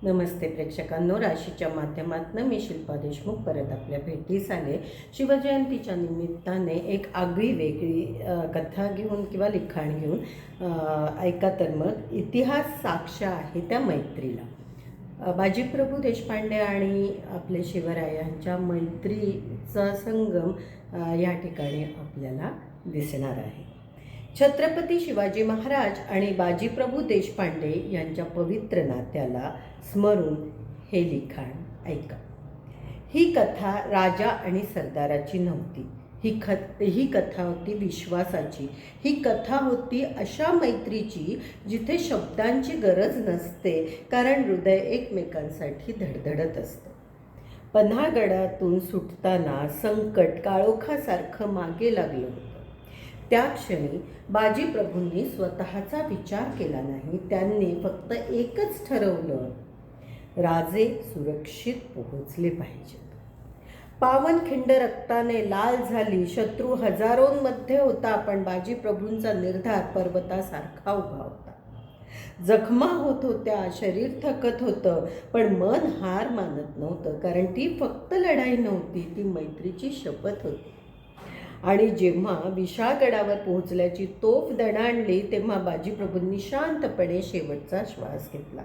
नमस्ते प्रेक्षकांनो, राशीच्या माध्यमातून मी शिल्पा देशमुख परत आपल्या भेटीस आले. शिवजयंतीच्या निमित्ताने एक आगळी वेगळी कथा घेऊन किंवा लिखाण घेऊन ऐका तर मग इतिहास साक्ष आहे त्या मैत्रीला. बाजीप्रभू देशपांडे आणि आपले शिवराय यांच्या मैत्रीचा संगम या ठिकाणी आपल्याला दिसणार आहे. छत्रपती शिवाजी महाराज आणि बाजीप्रभू देशपांडे यांच्या पवित्र नात्याला स्मरून हे लिखाण ऐका. ही कथा राजा आणि सरदाराची नव्हती. ही कथा होती विश्वासाची. ही कथा होती अशा मैत्रीची जिथे शब्दांची गरज नसते, कारण हृदय एकमेकांसाठी धडधडत असतं. पन्हाळगडातून सुटताना संकट काळोखासारखं मागे लागलं होतं. त्या क्षणी बाजीप्रभूंनी स्वतःचा विचार केला नाही. त्यांनी फक्त एकच ठरवलं, राजे सुरक्षित पोहोचले पाहिजेत. पावनखिंड रक्ताने लाल झाली. शत्रू हजारोंमध्ये होता, पण बाजीप्रभूंचा निर्धार पर्वतासारखा उभा होता. जखमा होत होत्या, शरीर थकत होतं, पण मन हार मानत नव्हतं, कारण ती फक्त लढाई नव्हती, ती मैत्रीची शपथ होती. आणि जेव्हा विशाळगडावर पोहोचल्याची तोफ दणाणली, तेव्हा बाजीप्रभूंनी शांतपणे शेवटचा श्वास घेतला.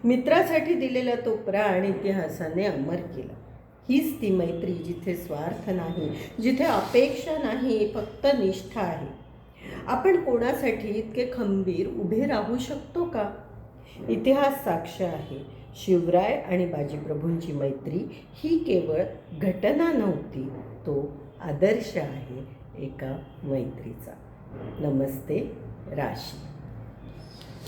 मित्रासाठी दिलेला तो प्राण इतिहासाने अमर केला. हीच ती मैत्री जिथे स्वार्थ नाही, जिथे अपेक्षा नाही, फक्त निष्ठा आहे. आपण कोणासाठी इतके खंबीर उभे राहू शकतो का? इतिहास साक्ष आहे. शिवराय आणि बाजीप्रभूंची मैत्री ही केवळ घटना नव्हती, तो आदर्श आहे एका मैत्रीचा. नमस्ते राशी.